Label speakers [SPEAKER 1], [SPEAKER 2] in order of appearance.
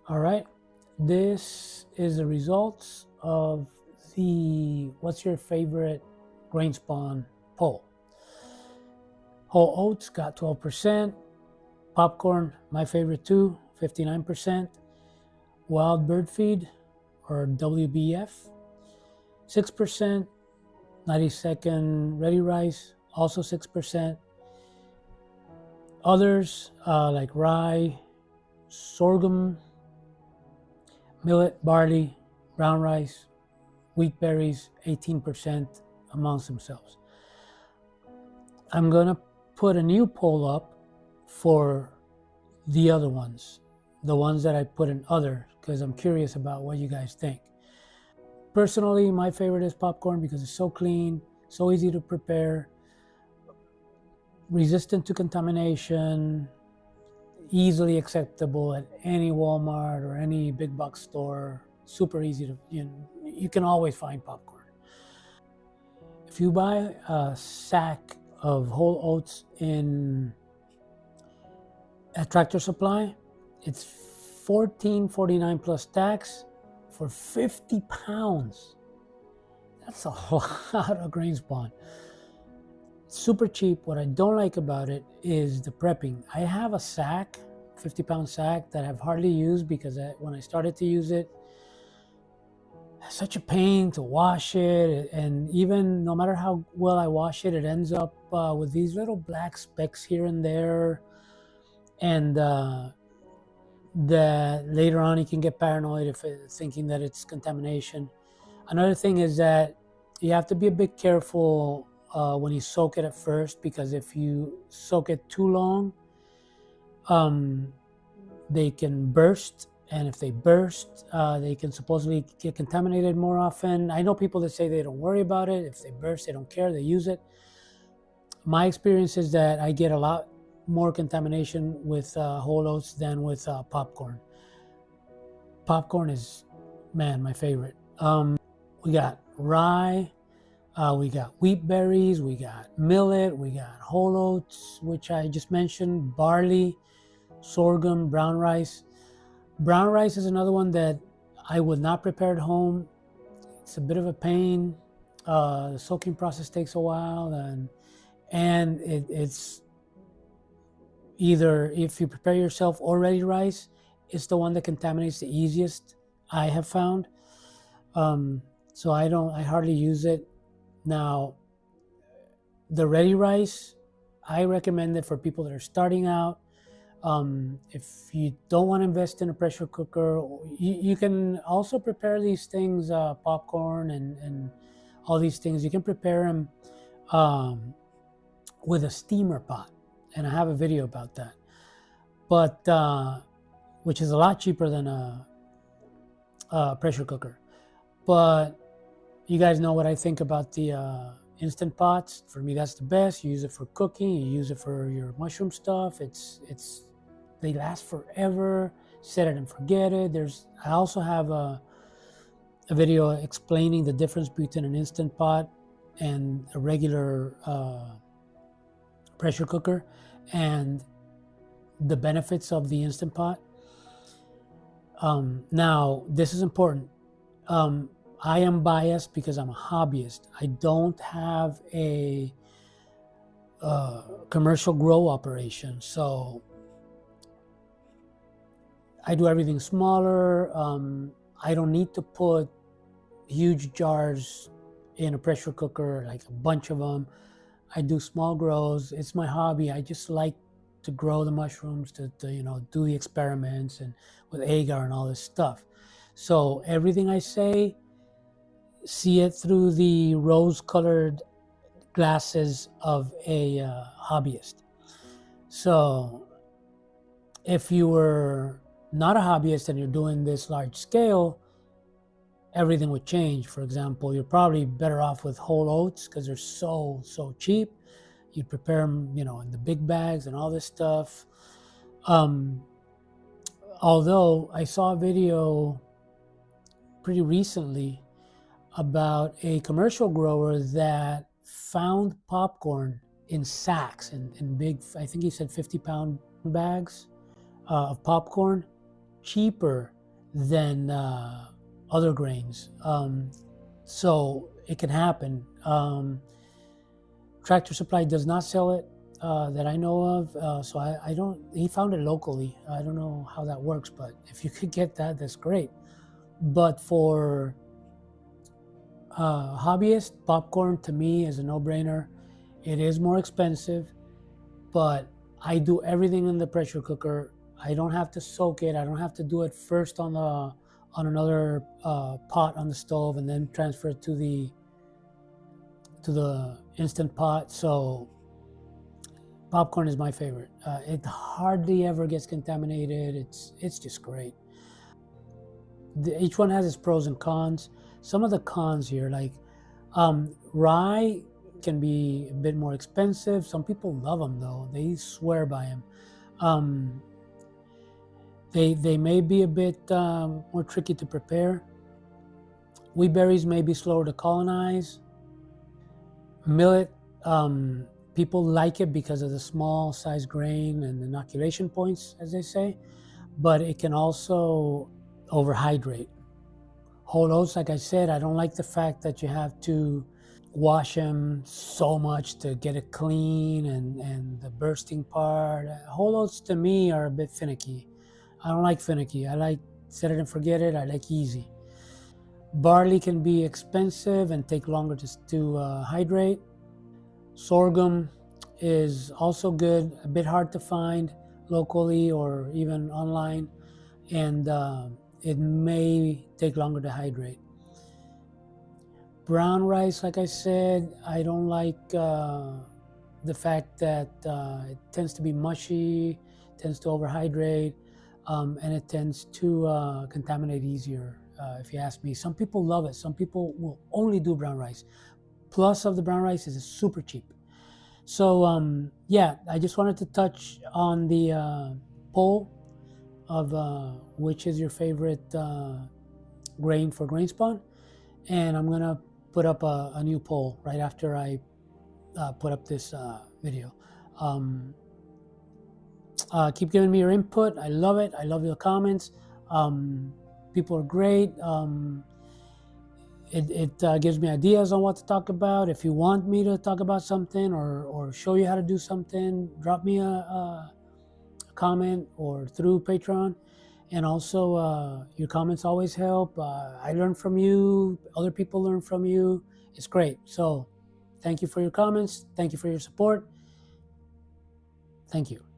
[SPEAKER 1] All right, this is the results of the what's your favorite grain spawn poll. Whole oats got 12%, popcorn, my favorite too, 59%, wild bird feed or WBF, 6%, 90-second ready rice, also 6%. Others like rye, sorghum, millet, barley, brown rice, wheat berries, 18% amongst themselves. I'm going to put a new poll up for the other ones, the ones that I put in other, because I'm curious about what you guys think. Personally, my favorite is popcorn because it's so clean, so easy to prepare, resistant to contamination, easily acceptable at any Walmart or any big box store. Super easy to, you can always find popcorn. If you buy a sack of whole oats at Tractor Supply, it's $14.49 plus tax for 50 pounds. That's a lot of grain spawn. Super cheap. What I don't like about it is the prepping. I have a sack, 50-pound sack, that I've hardly used because when I started to use it, it's such a pain to wash it. And even no matter how well I wash it, it ends up with these little black specks here and there. And that later on you can get paranoid thinking that it's contamination. Another thing is that you have to be a bit careful when you soak it at first, because if you soak it too long, they can burst, and if they burst, they can supposedly get contaminated more often. I know people that say they don't worry about it. If they burst, they don't care, they use it. My experience is that I get a lot more contamination with whole oats than with popcorn. Popcorn is, man, my favorite. We got rye, we got wheat berries, we got millet, we got whole oats, which I just mentioned, barley, sorghum, brown rice. Brown rice is another one that I would not prepare at home. It's a bit of a pain. The soaking process takes a while, and it's either, if you prepare yourself or ready rice, it's the one that contaminates the easiest, I have found. So I hardly use it. Now, the ready rice, I recommend it for people that are starting out. If you don't want to invest in a pressure cooker, you can also prepare these things, popcorn and all these things. You can prepare them with a steamer pot, and I have a video about that. But which is a lot cheaper than a pressure cooker. But you guys know what I think about the Instant Pots. For me, that's the best. You use it for cooking. You use it for your mushroom stuff. They last forever. Set it and forget it. I also have a video explaining the difference between an Instant Pot and a regular pressure cooker, and the benefits of the Instant Pot. Now, this is important. I am biased because I'm a hobbyist. I don't have a commercial grow operation, so I do everything smaller. I don't need to put huge jars in a pressure cooker, like a bunch of them. I do small grows. It's my hobby. I just like to grow the mushrooms, to do the experiments and with agar and all this stuff. So everything I say, see it through the rose-colored glasses of a hobbyist. So if you were not a hobbyist and you're doing this large scale, everything would change. For example, you're probably better off with whole oats because they're so cheap. You prepare them, in the big bags and all this stuff. Although I saw a video pretty recently about a commercial grower that found popcorn in sacks, in big, I think he said 50-pound bags of popcorn. cheaper than other grains. So it can happen. Tractor Supply does not sell it that I know of. So I don't, he found it locally. I don't know how that works, but if you could get that, that's great. But for hobbyist, popcorn to me is a no-brainer. It is more expensive, but I do everything in the pressure cooker. I don't have to soak it. I don't have to do it first on another pot on the stove and then transfer it to the instant pot. So popcorn is my favorite. It hardly ever gets contaminated. It's just great. Each one has its pros and cons. Some of the cons here, like rye can be a bit more expensive. Some people love them though. They swear by them. They may be a bit more tricky to prepare. Wheat berries may be slower to colonize. Millet, people like it because of the small size grain and inoculation points, as they say, but it can also overhydrate. Whole oats, like I said, I don't like the fact that you have to wash them so much to get it clean and the bursting part. Whole oats to me are a bit finicky. I don't like finicky. I like set it and forget it. I like easy. Barley can be expensive and take longer to hydrate. Sorghum is also good, a bit hard to find locally or even online, and it may take longer to hydrate. Brown rice, like I said, I don't like the fact that it tends to be mushy, tends to overhydrate, and it tends to contaminate easier, if you ask me. Some people love it. Some people will only do brown rice. Plus of the brown rice is it's super cheap. So yeah, I just wanted to touch on the poll of which is your favorite grain for grain spawn, and I'm gonna put up a new poll right after I put up this video. Keep giving me your input. I love it. I love your comments. People are great. It gives me ideas on what to talk about. If you want me to talk about something or show you how to do something, drop me a comment or through Patreon. And also, your comments always help. I learn from you. Other people learn from you. It's great. So thank you for your comments. Thank you for your support. Thank you.